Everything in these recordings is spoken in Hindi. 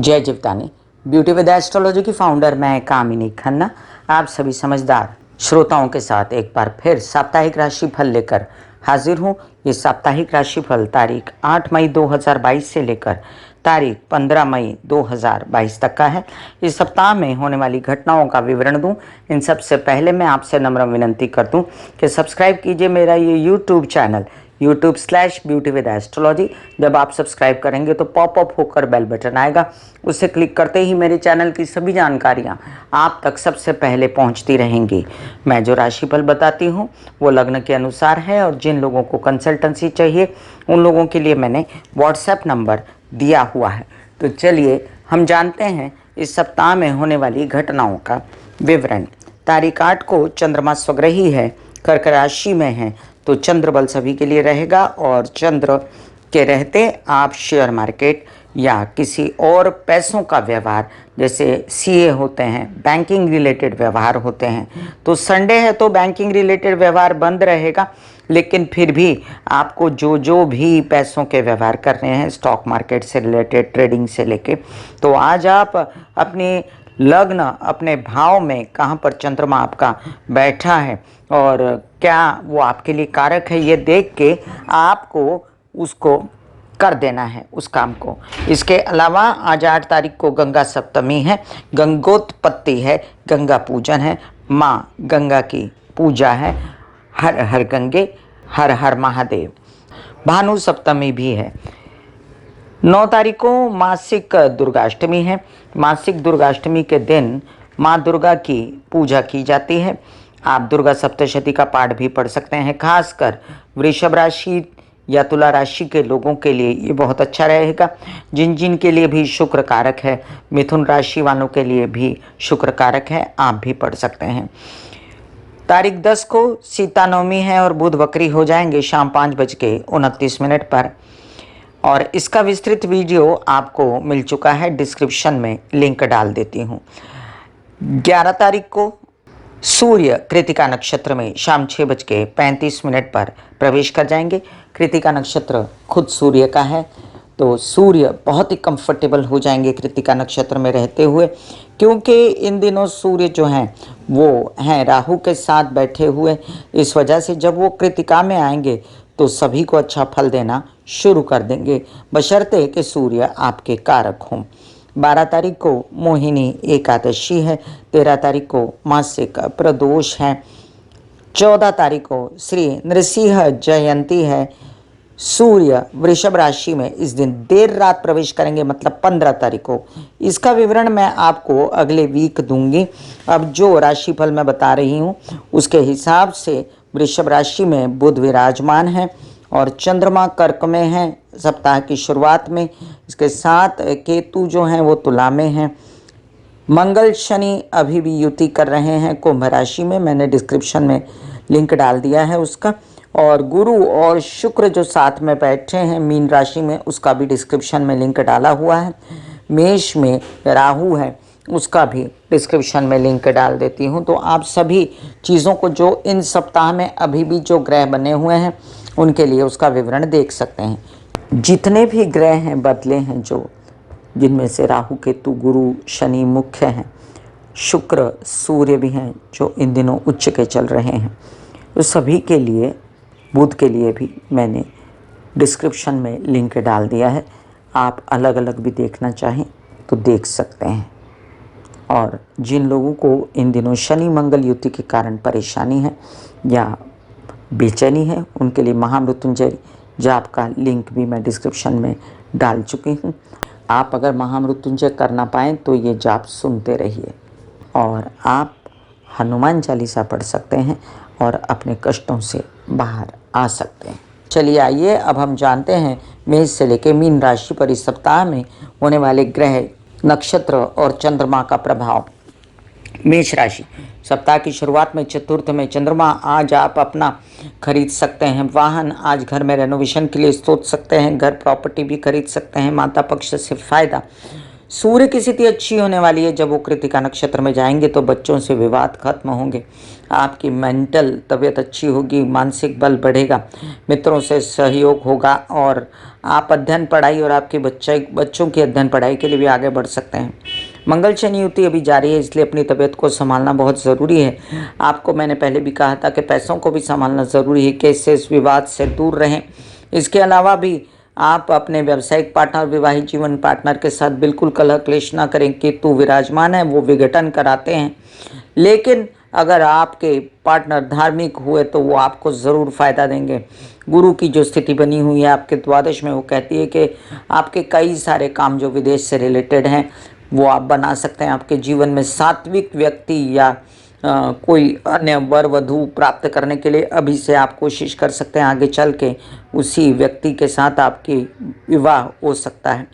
जय जीवतानी। ब्यूटी विद एस्ट्रोलॉजी की फाउंडर मैं कामिनी खन्ना आप सभी समझदार श्रोताओं के साथ एक बार फिर साप्ताहिक राशिफल लेकर हाजिर हूँ। ये साप्ताहिक राशिफल तारीख 8 मई 2022 से लेकर तारीख 15 मई 2022 तक का है। इस सप्ताह में होने वाली घटनाओं का विवरण दूं, इन सबसे पहले मैं आपसे नम्र विनंती कर दूं कि सब्सक्राइब कीजिए मेरा ये यूट्यूब चैनल YouTube/ब्यूटी विद एस्ट्रोलॉजी। जब आप सब्सक्राइब करेंगे तो पॉपअप होकर बेल बटन आएगा, उससे क्लिक करते ही मेरे चैनल की सभी जानकारियां आप तक सबसे पहले पहुंचती रहेंगी। मैं जो राशिफल बताती हूं वो लग्न के अनुसार है और जिन लोगों को कंसल्टेंसी चाहिए उन लोगों के लिए मैंने व्हाट्सएप नंबर दिया हुआ है। तो चलिए हम जानते हैं इस सप्ताह में होने वाली घटनाओं का विवरण। तारीख 8 को चंद्रमा स्वग्रही है, कर्क राशि में है, तो चंद्र बल सभी के लिए रहेगा और चंद्र के रहते आप शेयर मार्केट या किसी और पैसों का व्यवहार जैसे सीए होते हैं, बैंकिंग रिलेटेड व्यवहार होते हैं, तो संडे है तो बैंकिंग रिलेटेड व्यवहार बंद रहेगा। लेकिन फिर भी आपको जो भी पैसों के व्यवहार करने हैं स्टॉक मार्केट से रिलेटेड, ट्रेडिंग से लेके, तो आज आप अपनी लग्न अपने भाव में कहाँ पर चंद्रमा आपका बैठा है और क्या वो आपके लिए कारक है, ये देख के आपको उसको कर देना है उस काम को। इसके अलावा आज 8 तारीख को गंगा सप्तमी है, गंगोत्पत्ति है, गंगा पूजन है, माँ गंगा की पूजा है। हर हर गंगे, हर हर महादेव। भानु सप्तमी भी है। 9 तारीख को मासिक दुर्गाष्टमी है। मासिक दुर्गाष्टमी के दिन माँ दुर्गा की पूजा की जाती है। आप दुर्गा सप्तशती का पाठ भी पढ़ सकते हैं। खासकर वृषभ राशि या तुला राशि के लोगों के लिए ये बहुत अच्छा रहेगा। जिन के लिए भी शुक्र कारक है, मिथुन राशि वालों के लिए भी शुक्र कारक है, आप भी पढ़ सकते हैं। तारीख 10 को सीता नवमी है और बुध वक्री हो जाएंगे शाम 5:29 पर, और इसका विस्तृत वीडियो आपको मिल चुका है, डिस्क्रिप्शन में लिंक डाल देती हूँ। 11 तारीख को सूर्य कृतिका नक्षत्र में शाम 6:35 पर प्रवेश कर जाएंगे। कृतिका नक्षत्र खुद सूर्य का है, तो सूर्य बहुत ही कंफर्टेबल हो जाएंगे कृतिका नक्षत्र में रहते हुए, क्योंकि इन दिनों सूर्य जो हैं वो हैं राहु के साथ बैठे हुए। इस वजह से जब वो कृतिका में आएंगे तो सभी को अच्छा फल देना शुरू कर देंगे, बशर्ते कि सूर्य आपके कारक हों। 12 तारीख को मोहिनी एकादशी है। 13 तारीख को मासिक प्रदोष है। 14 तारीख को श्री नृसिंह जयंती है। सूर्य वृषभ राशि में इस दिन देर रात प्रवेश करेंगे, मतलब 15 तारीख को। इसका विवरण मैं आपको अगले वीक दूंगी। अब जो राशिफल मैं बता रही हूँ उसके हिसाब से वृषभ राशि में बुध विराजमान है और चंद्रमा कर्क में है सप्ताह की शुरुआत में। इसके साथ केतु जो हैं वो तुला में हैं। मंगल शनि अभी भी युति कर रहे हैं कुंभ राशि में, मैंने डिस्क्रिप्शन में लिंक डाल दिया है उसका। और गुरु और शुक्र जो साथ में बैठे हैं मीन राशि में, उसका भी डिस्क्रिप्शन में लिंक डाला हुआ है। मेष में राहु है, उसका भी डिस्क्रिप्शन में लिंक डाल देती हूँ। तो आप सभी चीज़ों को जो इन सप्ताह में अभी भी जो ग्रह बने हुए हैं उनके लिए उसका विवरण देख सकते हैं। जितने भी ग्रह हैं बदले हैं जो, जिनमें से राहु केतु गुरु शनि मुख्य हैं, शुक्र सूर्य भी हैं जो इन दिनों उच्च के चल रहे हैं, तो सभी के लिए, बुध के लिए भी मैंने डिस्क्रिप्शन में लिंक डाल दिया है। आप अलग अलग भी देखना चाहें तो देख सकते हैं। और जिन लोगों को इन दिनों शनि मंगल युति के कारण परेशानी है या बेचैनी है उनके लिए महामृत्युंजय जाप का लिंक भी मैं डिस्क्रिप्शन में डाल चुकी हूँ। आप अगर महामृत्युंजय करना पाएँ तो ये जाप सुनते रहिए। और आप हनुमान चालीसा पढ़ सकते हैं और अपने कष्टों से बाहर आ सकते हैं। चलिए आइए अब हम जानते हैं मेष से लेकर मीन राशि पर इस सप्ताह में होने वाले ग्रह, नक्षत्र और चंद्रमा का प्रभाव। मेष राशि, सप्ताह की शुरुआत में चतुर्थ में चंद्रमा। आज आप अपना खरीद सकते हैं वाहन, आज घर में रेनोवेशन के लिए सोच सकते हैं, घर प्रॉपर्टी भी खरीद सकते हैं, माता पक्ष से फायदा। सूर्य की स्थिति अच्छी होने वाली है। जब वो कृतिका नक्षत्र में जाएंगे तो बच्चों से विवाद खत्म होंगे, आपकी मेंटल तबीयत अच्छी होगी, मानसिक बल बढ़ेगा, मित्रों से सहयोग होगा और आप अध्ययन पढ़ाई और आपके बच्चों की अध्ययन पढ़ाई के लिए भी आगे बढ़ सकते हैं। मंगल शनि युति अभी जारी है, इसलिए अपनी तबीयत को संभालना बहुत ज़रूरी है। आपको मैंने पहले भी कहा था कि पैसों को भी संभालना ज़रूरी है, केसेस विवाद से दूर रहें। इसके अलावा भी आप अपने व्यावसायिक पार्टनर, विवाहित जीवन पार्टनर के साथ बिल्कुल कलह क्लेश ना करें। केतु विराजमान है, वो विघटन कराते हैं, लेकिन अगर आपके पार्टनर धार्मिक हुए तो वो आपको ज़रूर फ़ायदा देंगे। गुरु की जो स्थिति बनी हुई है आपके द्वादश में, वो कहती है कि आपके कई सारे काम जो विदेश से रिलेटेड हैं वो आप बना सकते हैं। आपके जीवन में सात्विक व्यक्ति या कोई अन्य वर वधु प्राप्त करने के लिए अभी से आप कोशिश कर सकते हैं। आगे चल के उसी व्यक्ति के साथ आपकी विवाह हो सकता है।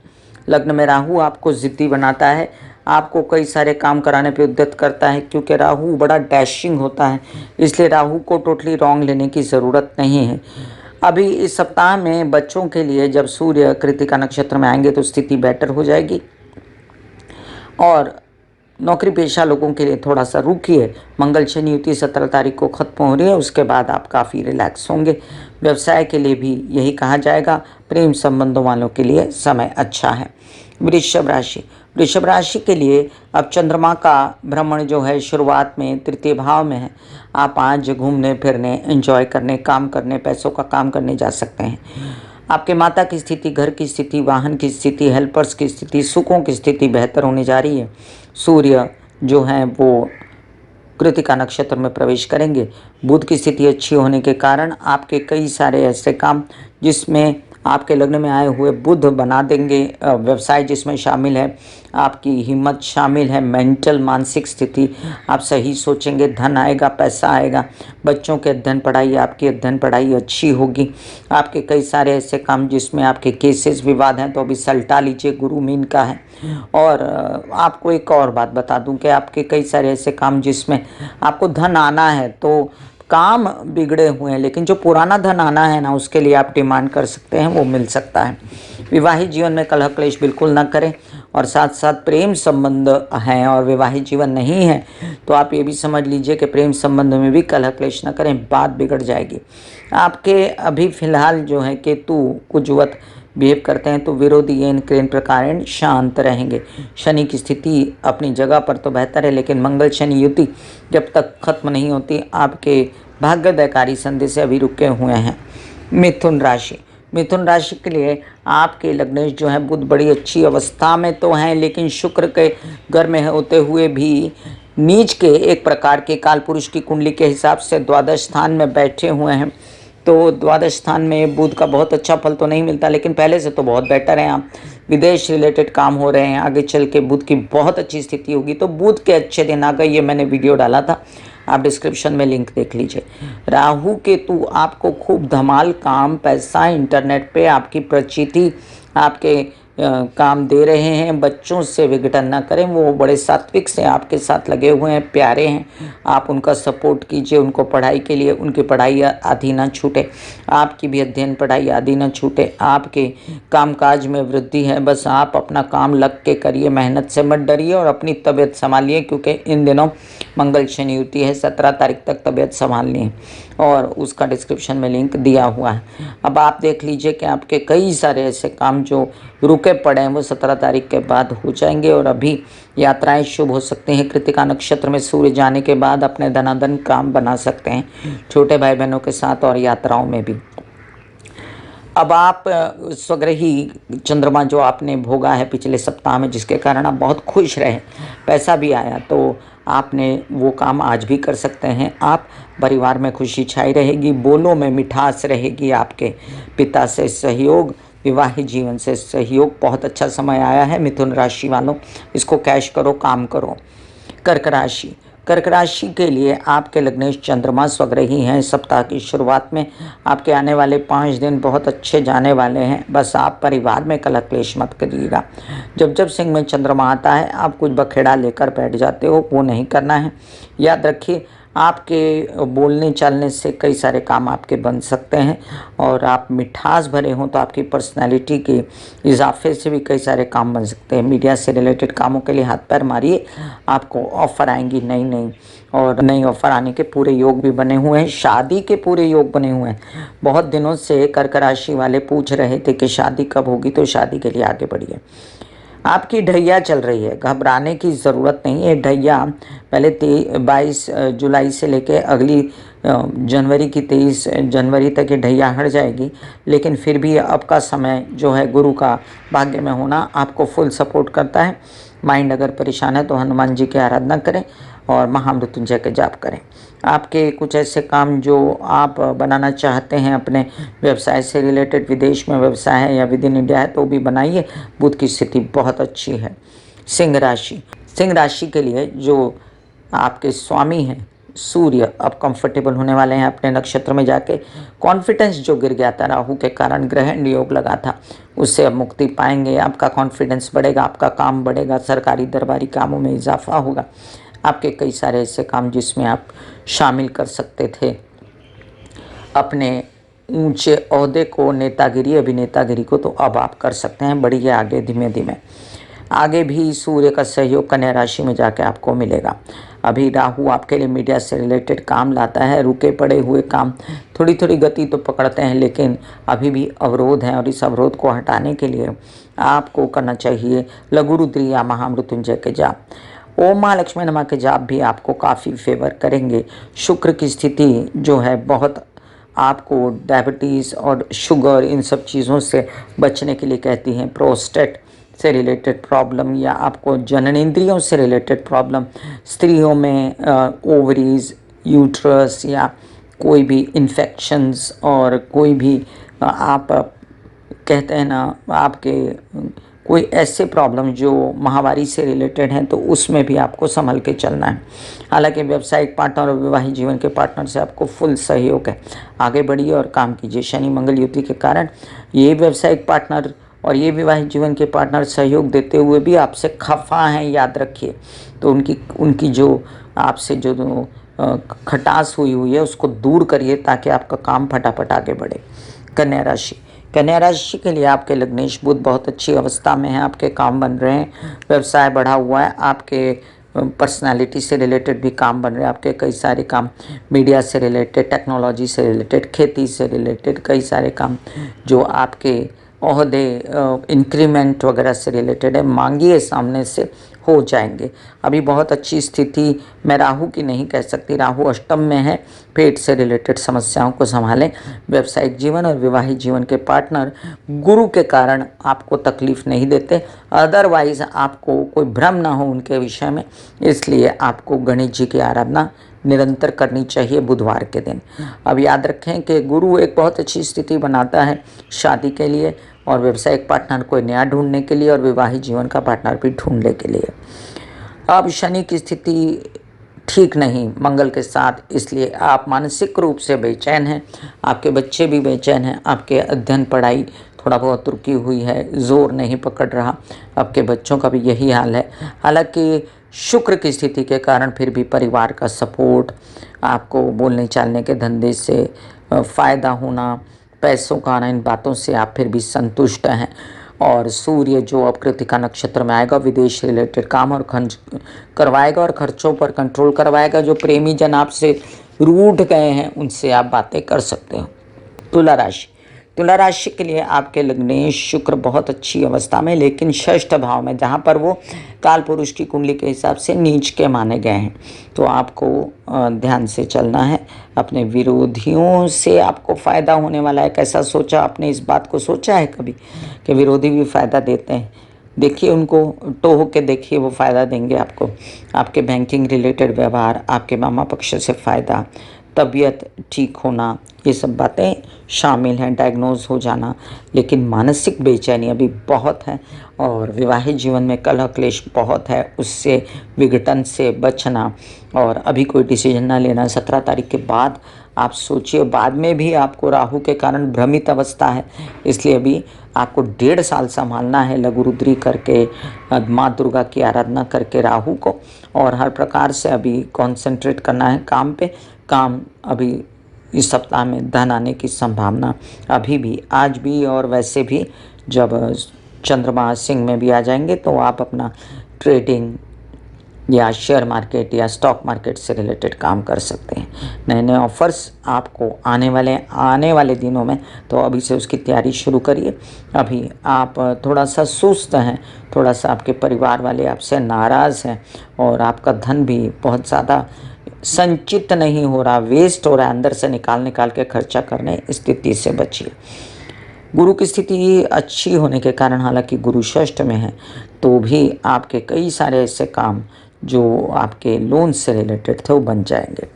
लग्न में राहु आपको ज़िद्दी बनाता है, आपको कई सारे काम कराने पे उद्यत करता है, क्योंकि राहु बड़ा डैशिंग होता है, इसलिए राहु को टोटली रॉन्ग लेने की ज़रूरत नहीं है। अभी इस सप्ताह में बच्चों के लिए जब सूर्य कृतिका नक्षत्र में आएंगे तो स्थिति बेटर हो जाएगी और नौकरी पेशा लोगों के लिए थोड़ा सा रुकिए। मंगल शनि युति 17 तारीख को खत्म हो रही है, उसके बाद आप काफ़ी रिलैक्स होंगे। व्यवसाय के लिए भी यही कहा जाएगा। प्रेम संबंधों वालों के लिए समय अच्छा है। वृषभ राशि के लिए अब चंद्रमा का भ्रमण जो है शुरुआत में तृतीय भाव में है। आप आज घूमने फिरने, एंजॉय करने, काम करने, पैसों का काम करने जा सकते हैं। आपके माता की स्थिति, घर की स्थिति, वाहन की स्थिति, हेल्पर्स की स्थिति, सुखों की स्थिति बेहतर होने जा रही है। सूर्य जो हैं वो कृतिका नक्षत्र में प्रवेश करेंगे। बुध की स्थिति अच्छी होने के कारण आपके कई सारे ऐसे काम जिसमें आपके लग्न में आए हुए बुध बना देंगे। व्यवसाय जिसमें शामिल है, आपकी हिम्मत शामिल है, मेंटल मानसिक स्थिति आप सही सोचेंगे, धन आएगा, पैसा आएगा। बच्चों के अध्ययन पढ़ाई, आपकी अध्ययन पढ़ाई अच्छी होगी। आपके कई सारे ऐसे काम जिसमें आपके केसेस विवाद हैं तो अभी सल्टा लीजिए, गुरु मीन का है। और आपको एक और बात बता दूं कि आपके कई सारे ऐसे काम जिसमें आपको धन आना है तो काम बिगड़े हुए हैं, लेकिन जो पुराना धन आना है ना, उसके लिए आप डिमांड कर सकते हैं, वो मिल सकता है। विवाहित जीवन में कलह क्लेश बिल्कुल ना करें और साथ साथ प्रेम संबंध हैं और विवाहित जीवन नहीं है तो आप ये भी समझ लीजिए कि प्रेम संबंध में भी कलह क्लेश ना करें, बात बिगड़ जाएगी। आपके अभी फिलहाल जो है केतु कुजवत बिहेव करते हैं तो विरोधी येन क्रेन प्रकारेण शांत रहेंगे। शनि की स्थिति अपनी जगह पर तो बेहतर है, लेकिन मंगल शनि युति जब तक खत्म नहीं होती आपके भाग्यदायकारी संधि से अभी रुके हुए हैं। मिथुन राशि के लिए आपके लग्नेश जो है बुध बड़ी अच्छी अवस्था में तो हैं, लेकिन शुक्र के घर में होते हुए भी नीच के एक प्रकार के काल पुरुष की कुंडली के हिसाब से द्वादश स्थान में बैठे हुए हैं। तो द्वादश स्थान में बुध का बहुत अच्छा फल तो नहीं मिलता, लेकिन पहले से तो बहुत बेटर है। आप विदेश रिलेटेड काम हो रहे हैं, आगे चल के बुध की बहुत अच्छी स्थिति होगी। तो बुध के अच्छे दिन आ गए, ये मैंने वीडियो डाला था, आप डिस्क्रिप्शन में लिंक देख लीजिए। राहु केतु आपको खूब धमाल काम, पैसा, इंटरनेट पे आपकी प्रचिति, आपके काम दे रहे हैं। बच्चों से विघटन ना करें, वो बड़े सात्विक से आपके साथ लगे हुए हैं, प्यारे हैं, आप उनका सपोर्ट कीजिए। उनको पढ़ाई के लिए, उनकी पढ़ाई आधी ना छूटे, आपकी भी अध्ययन पढ़ाई आधी ना छूटे। आपके कामकाज में वृद्धि है, बस आप अपना काम लग के करिए, मेहनत से मत डरिए और अपनी तबीयत संभालिए, क्योंकि इन दिनों मंगल शनि युति है। 17 तारीख तक तबीयत संभालनी है और उसका डिस्क्रिप्शन में लिंक दिया हुआ है। अब आप देख लीजिए कि आपके कई सारे ऐसे काम जो रुके पड़े हैं वो 17 तारीख के बाद हो जाएंगे और अभी यात्राएं शुभ हो सकती हैं। कृतिका नक्षत्र में सूर्य जाने के बाद अपने धनाधन काम बना सकते हैं, छोटे भाई बहनों के साथ और यात्राओं में भी। अब आप स्वग्रही चंद्रमा जो आपने भोगा है पिछले सप्ताह में, जिसके कारण आप बहुत खुश रहे, पैसा भी आया, तो आपने वो काम आज भी कर सकते हैं। आप परिवार में खुशी छाई रहेगी, बोलों में मिठास रहेगी, आपके पिता से सहयोग, विवाहित जीवन से सहयोग, बहुत अच्छा समय आया है। मिथुन राशि वालों, इसको कैश करो, काम करो। कर्क राशि के लिए आपके लग्नेश चंद्रमा स्वग्रही हैं। सप्ताह की शुरुआत में आपके आने वाले 5 दिन बहुत अच्छे जाने वाले हैं। बस आप परिवार में कलह क्लेश मत करिएगा। जब सिंह में चंद्रमा आता है आप कुछ बखेड़ा लेकर बैठ जाते हो, वो नहीं करना है। याद रखिए, आपके बोलने चालने से कई सारे काम आपके बन सकते हैं, और आप मिठास भरे हों तो आपकी पर्सनैलिटी के इजाफे से भी कई सारे काम बन सकते हैं। मीडिया से रिलेटेड कामों के लिए हाथ पैर मारिए, आपको ऑफ़र आएंगी नई नई, और नई ऑफ़र आने के पूरे योग भी बने हुए हैं। शादी के पूरे योग बने हुए हैं। बहुत दिनों से कर्क राशि वाले पूछ रहे थे कि शादी कब होगी, तो शादी के लिए आगे बढ़िए। आपकी ढैया चल रही है, घबराने की ज़रूरत नहीं है। ढैया पहले 22 जुलाई से लेके अगली जनवरी की 23 जनवरी तक ये ढैया हट जाएगी, लेकिन फिर भी अब का समय जो है गुरु का भाग्य में होना आपको फुल सपोर्ट करता है। माइंड अगर परेशान है तो हनुमान जी की आराधना करें और महामृत्युंजय के जाप करें। आपके कुछ ऐसे काम जो आप बनाना चाहते हैं अपने व्यवसाय से रिलेटेड, विदेश में व्यवसाय है या विद इन इंडिया है, तो भी बनाइए। बुध की स्थिति बहुत अच्छी है। सिंह राशि के लिए जो आपके स्वामी हैं सूर्य अब कंफर्टेबल होने वाले हैं अपने नक्षत्र में जाके। कॉन्फिडेंस जो गिर गया था राहु के कारण, ग्रहण योग लगा था, उससे अब मुक्ति पाएंगे। आपका कॉन्फिडेंस बढ़ेगा, आपका काम बढ़ेगा, सरकारी दरबारी कामों में इजाफा होगा। आपके कई सारे ऐसे काम जिसमें आप शामिल कर सकते थे अपने ऊंचे ओहदे को, नेतागिरी अभिनेतागिरी को, तो अब आप कर सकते हैं। बढ़िए आगे धीमे धीमे। आगे भी सूर्य का सहयोग कन्या राशि में जाके आपको मिलेगा। अभी राहु आपके लिए मीडिया से रिलेटेड काम लाता है। रुके पड़े हुए काम थोड़ी थोड़ी गति तो पकड़ते हैं, लेकिन अभी भी अवरोध हैं, और इस अवरोध को हटाने के लिए आपको करना चाहिए लघु रुद्री या महामृत्युंजय के जाप। ओम महालक्ष्मी नमः के जाप भी आपको काफ़ी फेवर करेंगे। शुक्र की स्थिति जो है बहुत आपको डायबिटीज़ और शुगर इन सब चीज़ों से बचने के लिए कहती हैं। प्रोस्टेट से रिलेटेड प्रॉब्लम या आपको जननेंद्रियों से रिलेटेड प्रॉब्लम, स्त्रियों में ओवरीज, यूट्रस या कोई भी इन्फेक्शंस, और कोई भी आप कहते हैं ना आपके कोई ऐसे प्रॉब्लम जो माहवारी से रिलेटेड हैं, तो उसमें भी आपको संभल के चलना है। हालांकि व्यावसायिक पार्टनर और वैवाहिक जीवन के पार्टनर से आपको फुल सहयोग है। आगे बढ़िए और काम कीजिए। शनि मंगल युति के कारण ये व्यावसायिक पार्टनर और ये विवाहित जीवन के पार्टनर सहयोग देते हुए भी आपसे खफा हैं, याद रखिए। तो उनकी जो आपसे जो खटास हुई है उसको दूर करिए, ताकि आपका काम फटाफट आगे बढ़े। कन्या राशि के लिए आपके लग्नेश बुध बहुत अच्छी अवस्था में है। आपके काम बन रहे हैं, व्यवसाय बढ़ा हुआ है, आपके पर्सनालिटी से रिलेटेड भी काम बन रहे हैं। आपके कई सारे काम मीडिया से रिलेटेड, टेक्नोलॉजी से रिलेटेड, खेती से रिलेटेड, कई सारे काम जो आपके ओहदे इंक्रीमेंट वगैरह से रिलेटेड है, मांगिए सामने से हो जाएंगे। अभी बहुत अच्छी स्थिति मैं राहु की नहीं कह सकती, राहु अष्टम में है। पेट से रिलेटेड समस्याओं को संभालें। व्यावसायिक जीवन और विवाहित जीवन के पार्टनर गुरु के कारण आपको तकलीफ नहीं देते, अदरवाइज आपको कोई भ्रम ना हो उनके विषय में, इसलिए आपको गणेश जी की आराधना निरंतर करनी चाहिए बुधवार के दिन। अब याद रखें कि गुरु एक बहुत अच्छी स्थिति बनाता है शादी के लिए, और व्यावसायिक पार्टनर को नया ढूंढने के लिए, और विवाहित जीवन का पार्टनर भी ढूंढने के लिए। अब शनि की स्थिति ठीक नहीं मंगल के साथ, इसलिए आप मानसिक रूप से बेचैन हैं, आपके बच्चे भी बेचैन हैं, आपके अध्ययन पढ़ाई थोड़ा बहुत रुकी हुई है, जोर नहीं पकड़ रहा, आपके बच्चों का भी यही हाल है। हालांकि शुक्र की स्थिति के कारण फिर भी परिवार का सपोर्ट, आपको बोलने चालने के धंधे से फ़ायदा होना, पैसों का आना, इन बातों से आप फिर भी संतुष्ट हैं। और सूर्य जो अब कृतिका नक्षत्र में आएगा, विदेश रिलेटेड काम और खर्च करवाएगा, और खर्चों पर कंट्रोल करवाएगा। जो प्रेमी जन आपसे रूठ गए हैं उनसे आप बातें कर सकते हो। तुला राशि के लिए आपके लग्नेश शुक्र बहुत अच्छी अवस्था में, लेकिन षष्ठ भाव में, जहाँ पर वो काल पुरुष की कुंडली के हिसाब से नीच के माने गए हैं। तो आपको ध्यान से चलना है। अपने विरोधियों से आपको फ़ायदा होने वाला है। कैसा सोचा आपने, इस बात को सोचा है कभी कि विरोधी भी फ़ायदा देते हैं? देखिए उनको टोह के देखिए, वो फ़ायदा देंगे आपको। आपके बैंकिंग रिलेटेड व्यवहार, आपके मामा पक्ष से फ़ायदा, तबीयत ठीक होना, ये सब बातें शामिल हैं। डायग्नोज हो जाना, लेकिन मानसिक बेचैनी अभी बहुत है, और विवाहित जीवन में कलह क्लेश बहुत है, उससे विघटन से बचना, और अभी कोई डिसीजन ना लेना। 17 तारीख के बाद आप सोचिए। बाद में भी आपको राहु के कारण भ्रमित अवस्था है, इसलिए अभी आपको 1.5 साल संभालना है लघु रुद्री करके, माँ दुर्गा की आराधना करके राहु को, और हर प्रकार से अभी कॉन्सेंट्रेट करना है काम पे। काम अभी इस सप्ताह में धन आने की संभावना अभी भी, आज भी और वैसे भी जब चंद्रमा सिंह में भी आ जाएंगे तो आप अपना ट्रेडिंग या शेयर मार्केट या स्टॉक मार्केट से रिलेटेड काम कर सकते हैं। नए नए ऑफर्स आपको आने वाले दिनों में, तो अभी से उसकी तैयारी शुरू करिए। अभी आप थोड़ा सा सुस्त हैं, थोड़ा सा आपके परिवार वाले आपसे नाराज़ हैं, और आपका धन भी बहुत ज़्यादा संचित नहीं हो रहा, वेस्ट हो रहा है, अंदर से निकाल के खर्चा करने स्थिति से बचिए। गुरु की स्थिति अच्छी होने के कारण, हालांकि गुरु षष्ठ में है, तो भी आपके कई सारे ऐसे काम जो आपके लोन से रिलेटेड थे वो बन जाएंगे।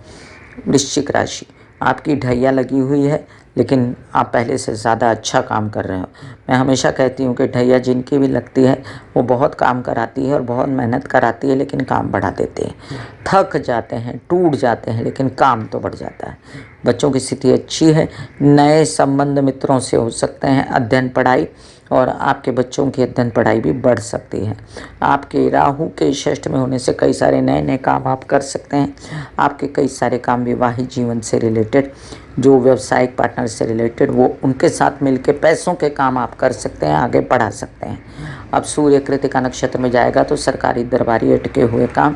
वृश्चिक राशि, आपकी ढैया लगी हुई है, लेकिन आप पहले से ज़्यादा अच्छा काम कर रहे हो। मैं हमेशा कहती हूँ कि ढैया जिनकी भी लगती है वो बहुत काम कराती है और बहुत मेहनत कराती है, लेकिन काम बढ़ा देते हैं। थक जाते हैं, टूट जाते हैं, लेकिन काम तो बढ़ जाता है। बच्चों की स्थिति अच्छी है, नए संबंध मित्रों से हो सकते हैं, अध्ययन पढ़ाई, और आपके बच्चों की अध्ययन पढ़ाई भी बढ़ सकती है। आपके राहु के षष्ठ में होने से कई सारे नए नए काम आप कर सकते हैं। आपके कई सारे काम विवाहित जीवन से रिलेटेड, जो व्यवसायिक पार्टनर से रिलेटेड, वो उनके साथ मिलकर पैसों के काम आप कर सकते हैं, आगे बढ़ा सकते हैं। अब सूर्य कृतिका नक्षत्र में जाएगा तो सरकारी दरबारी अटके हुए काम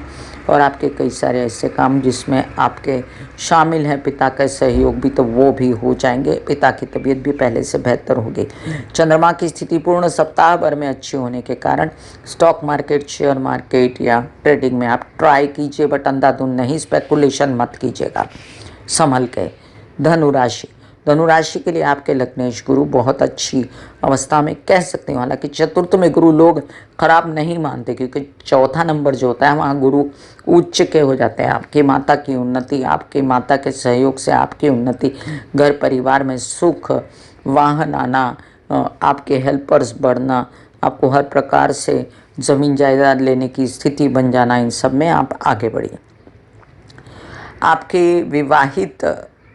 और आपके कई सारे ऐसे काम जिसमें आपके शामिल हैं पिता का सहयोग भी, तो वो भी हो जाएंगे। पिता की तबीयत भी पहले से बेहतर होगी। चंद्रमा की स्थिति पूर्ण सप्ताह भर में अच्छी होने के कारण स्टॉक मार्केट, शेयर मार्केट या ट्रेडिंग में आप ट्राई कीजिए, बट अंधाधुंध नहीं, स्पेकुलेशन मत कीजिएगा, संभल के। धनुराशि के लिए आपके लग्नेश गुरु बहुत अच्छी अवस्था में कह सकते हैं। हालांकि चतुर्थ में गुरु लोग खराब नहीं मानते, क्योंकि चौथा नंबर जो होता है वहाँ गुरु उच्च के हो जाते हैं। आपकी माता की उन्नति, आपकी माता के सहयोग से आपकी उन्नति, घर परिवार में सुख, वाहन आना, आपके हेल्पर्स बढ़ना, आपको हर प्रकार से ज़मीन जायदाद लेने की स्थिति बन जाना, इन सब में आप आगे बढ़िए। आपके विवाहित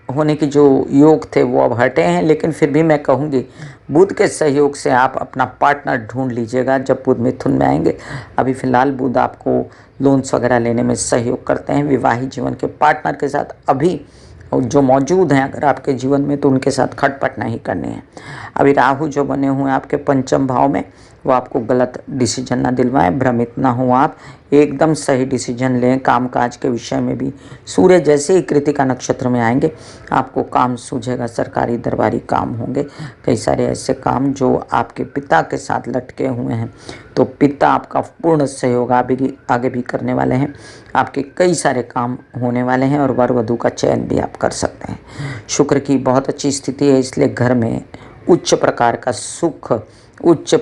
होने की जो योग थे वो अब हटे हैं, लेकिन फिर भी मैं कहूँगी बुध के सहयोग से आप अपना पार्टनर ढूंढ लीजिएगा जब बुध मिथुन में आएंगे। अभी फ़िलहाल बुध आपको लोन्स वगैरह लेने में सहयोग करते हैं। विवाहित जीवन के पार्टनर के साथ अभी जो मौजूद हैं अगर आपके जीवन में, तो उनके साथ खटपट नहीं करनी है। अभी राहु जो बने हुए हैं आपके पंचम भाव में, वो आपको गलत डिसीजन ना दिलवाएं, भ्रमित ना हो, आप एकदम सही डिसीजन लें कामकाज के विषय में भी। सूर्य जैसे ही कृतिका नक्षत्र में आएंगे आपको काम सूझेगा, सरकारी दरबारी काम होंगे। कई सारे ऐसे काम जो आपके पिता के साथ लटके हुए हैं, तो पिता आपका पूर्ण सहयोग आगे भी करने वाले हैं। आपके कई सारे काम होने वाले हैं और वर वधू का चयन भी आप कर सकते हैं। शुक्र की बहुत अच्छी स्थिति है, इसलिए घर में उच्च प्रकार का सुख, उच्च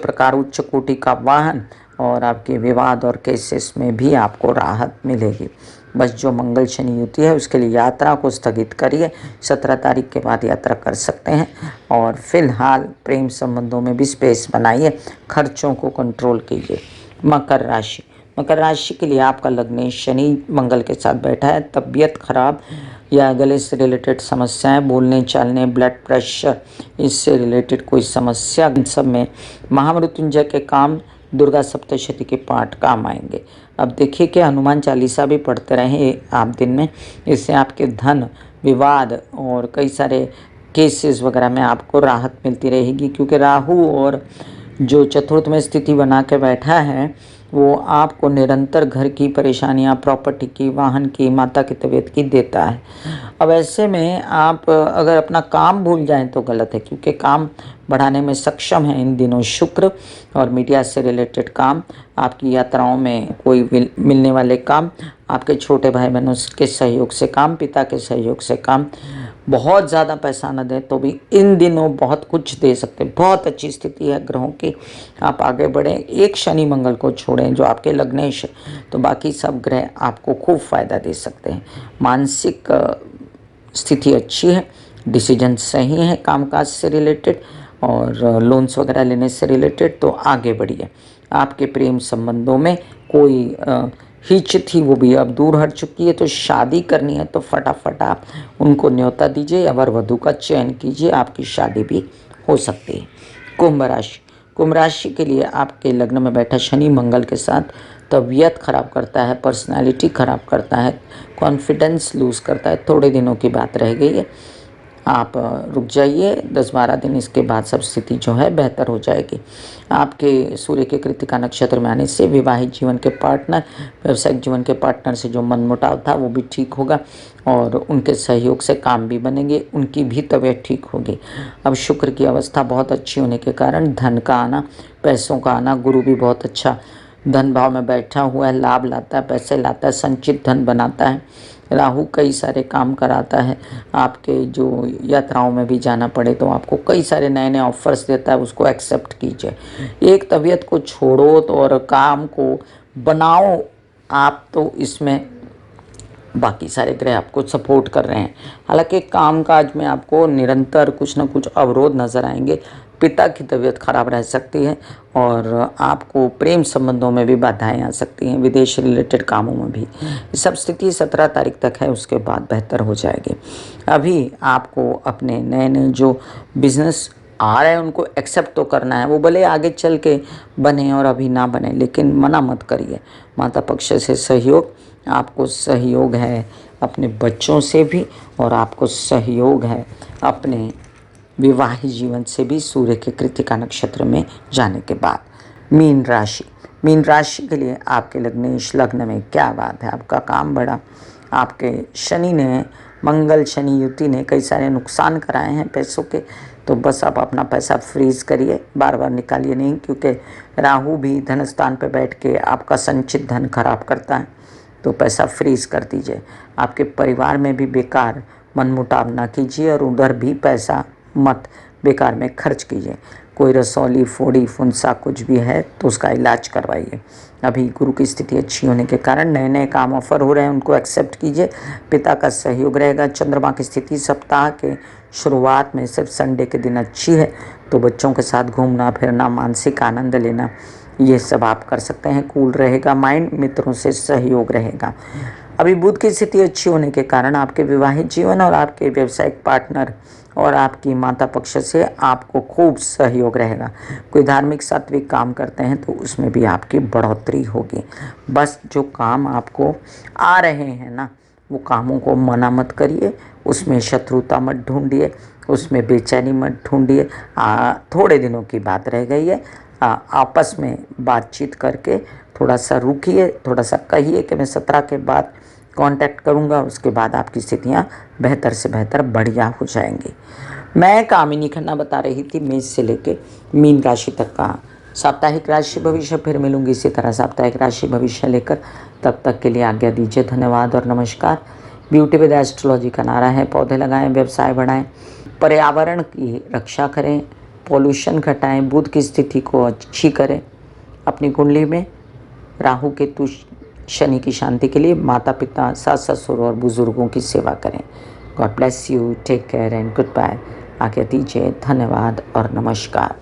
कोटि का वाहन और आपके विवाद और केसेस में भी आपको राहत मिलेगी। बस जो मंगल शनि युति है उसके लिए यात्रा को स्थगित करिए, 17 तारीख के बाद यात्रा कर सकते हैं। और फिलहाल प्रेम संबंधों में भी स्पेस बनाइए, खर्चों को कंट्रोल कीजिए। मकर राशि के लिए आपका लग्नेश शनि मंगल के साथ बैठा है। तबीयत खराब या गले से रिलेटेड समस्याएं, बोलने चालने, ब्लड प्रेशर, इससे रिलेटेड कोई समस्या, इन सब में महामृत्युंजय के काम, दुर्गा सप्तशती के पाठ काम आएंगे। अब देखिए कि हनुमान चालीसा भी पढ़ते रहें आप दिन में, इससे आपके धन, विवाद और कई सारे केसेस वगैरह में आपको राहत मिलती रहेगी। क्योंकि राहु और जो चतुर्थ में स्थिति बना के बैठा है वो आपको निरंतर घर की परेशानियां, प्रॉपर्टी की, वाहन की, माता की तबीयत की देता है। अब ऐसे में आप अगर अपना काम भूल जाएं तो गलत है, क्योंकि काम बढ़ाने में सक्षम है इन दिनों शुक्र। और मीडिया से रिलेटेड काम, आपकी यात्राओं में कोई मिलने वाले काम, आपके छोटे भाई बहनों के सहयोग से काम, पिता के सहयोग से काम। बहुत ज़्यादा पैसा न दें तो भी इन दिनों बहुत कुछ दे सकते हैं। बहुत अच्छी स्थिति है ग्रहों की, आप आगे बढ़ें। एक शनि मंगल को छोड़ें जो आपके लग्नेश है, तो बाकी सब ग्रह आपको खूब फ़ायदा दे सकते हैं। मानसिक स्थिति अच्छी है, डिसीजन सही है कामकाज से रिलेटेड और लोन्स वगैरह लेने से रिलेटेड, तो आगे बढ़िए। आपके प्रेम संबंधों में कोई हिच थी वो भी अब दूर हट चुकी है। तो शादी करनी है तो फटाफट आप उनको न्योता दीजिए या वर वधू का चयन कीजिए, आपकी शादी भी हो सकती है। कुंभ राशि के लिए आपके लग्न में बैठा शनि मंगल के साथ तबीयत खराब करता है, पर्सनालिटी खराब करता है, कॉन्फिडेंस लूज़ करता है। थोड़े दिनों की बात रह गई है, आप रुक जाइए, 10-12 दिन, इसके बाद सब स्थिति जो है बेहतर हो जाएगी। आपके सूर्य के कृत्तिका नक्षत्र में आने से विवाहित जीवन के पार्टनर, व्यावसायिक जीवन के पार्टनर से जो मनमुटाव था वो भी ठीक होगा और उनके सहयोग से काम भी बनेंगे, उनकी भी तबीयत ठीक होगी। अब शुक्र की अवस्था बहुत अच्छी होने के कारण धन का आना, पैसों का आना, गुरु भी बहुत अच्छा धन भाव में बैठा हुआ है, लाभ लाता है, पैसे लाता है, संचित धन बनाता है। राहु कई सारे काम कराता है, आपके जो यात्राओं में भी जाना पड़े तो आपको कई सारे नए नए ऑफर्स देता है, उसको एक्सेप्ट कीजिए। एक तबीयत को छोड़ो तो और काम को बनाओ आप, तो इसमें बाकी सारे ग्रह आपको सपोर्ट कर रहे हैं। हालांकि कामकाज में आपको निरंतर कुछ न कुछ अवरोध नज़र आएंगे, पिता की तबीयत खराब रह सकती है और आपको प्रेम संबंधों में भी बाधाएं आ सकती हैं, विदेश रिलेटेड कामों में भी। सब स्थिति 17 तारीख तक है, उसके बाद बेहतर हो जाएगी। अभी आपको अपने नए नए जो बिजनेस आ रहे हैं उनको एक्सेप्ट तो करना है, वो भले आगे चल के बने और अभी ना बने, लेकिन मना मत करिए। माता पक्ष से सहयोग, आपको सहयोग है अपने बच्चों से भी और आपको सहयोग है अपने विवाहित जीवन से भी सूर्य के कृत्तिका नक्षत्र में जाने के बाद। मीन राशि के लिए आपके लग्न में क्या बात है, आपका काम बढ़ा। आपके शनि ने, मंगल शनि युति ने कई सारे नुकसान कराए हैं पैसों के, तो बस आप अपना पैसा फ्रीज करिए, बार बार निकालिए नहीं, क्योंकि राहु भी धन स्थान पर बैठ के आपका संचित धन खराब करता है, तो पैसा फ्रीज कर दीजिए। आपके परिवार में भी बेकार मनमुटाव ना कीजिए और उधर भी पैसा मत बेकार में खर्च कीजिए। कोई रसौली, फोड़ी, फुंसा कुछ भी है तो उसका इलाज करवाइए। अभी गुरु की स्थिति अच्छी होने के कारण नए नए काम ऑफर हो रहे हैं, उनको एक्सेप्ट कीजिए। पिता का सहयोग रहेगा। चंद्रमा की स्थिति सप्ताह के शुरुआत में सिर्फ संडे के दिन अच्छी है, तो बच्चों के साथ घूमना फिरना, मानसिक आनंद लेना, ये सब आप कर सकते हैं। कूल रहेगा माइंड, मित्रों से सहयोग रहेगा। अभी बुध की स्थिति अच्छी होने के कारण आपके विवाहित जीवन और आपके व्यावसायिक पार्टनर और आपकी माता पक्ष से आपको खूब सहयोग रहेगा। कोई धार्मिक सात्विक काम करते हैं तो उसमें भी आपकी बढ़ोतरी होगी। बस जो काम आपको आ रहे हैं ना, वो कामों को मना मत करिए, उसमें शत्रुता मत ढूंढिए, उसमें बेचैनी मत ढूंढिए। थोड़े दिनों की बात रह गई है, आपस में बातचीत करके थोड़ा सा रुकिए, थोड़ा सा कहिए कि मैं 17 के बाद कांटेक्ट करूंगा, उसके बाद आपकी स्थितियां बेहतर से बेहतर बढ़िया हो जाएंगी। मैं कामिनी खन्ना बता रही थी मेष से लेके मीन राशि तक का साप्ताहिक राशि भविष्य। फिर मिलूंगी इसी तरह साप्ताहिक राशि भविष्य लेकर, तब तक के लिए आज्ञा दीजिए। धन्यवाद और नमस्कार। ब्यूटी विद एस्ट्रोलॉजी का नारा है, पौधे लगाएं, व्यवसाय बढ़ाएं, पर्यावरण की रक्षा करें, पॉल्यूशन घटाएं, बुध की स्थिति को अच्छी करें। अपनी कुंडली में राहु केतु शनि की शांति के लिए माता पिता, सास ससुर और बुजुर्गों की सेवा करें। God bless you, take care and goodbye. आज्ञा दीजिए। धन्यवाद और नमस्कार।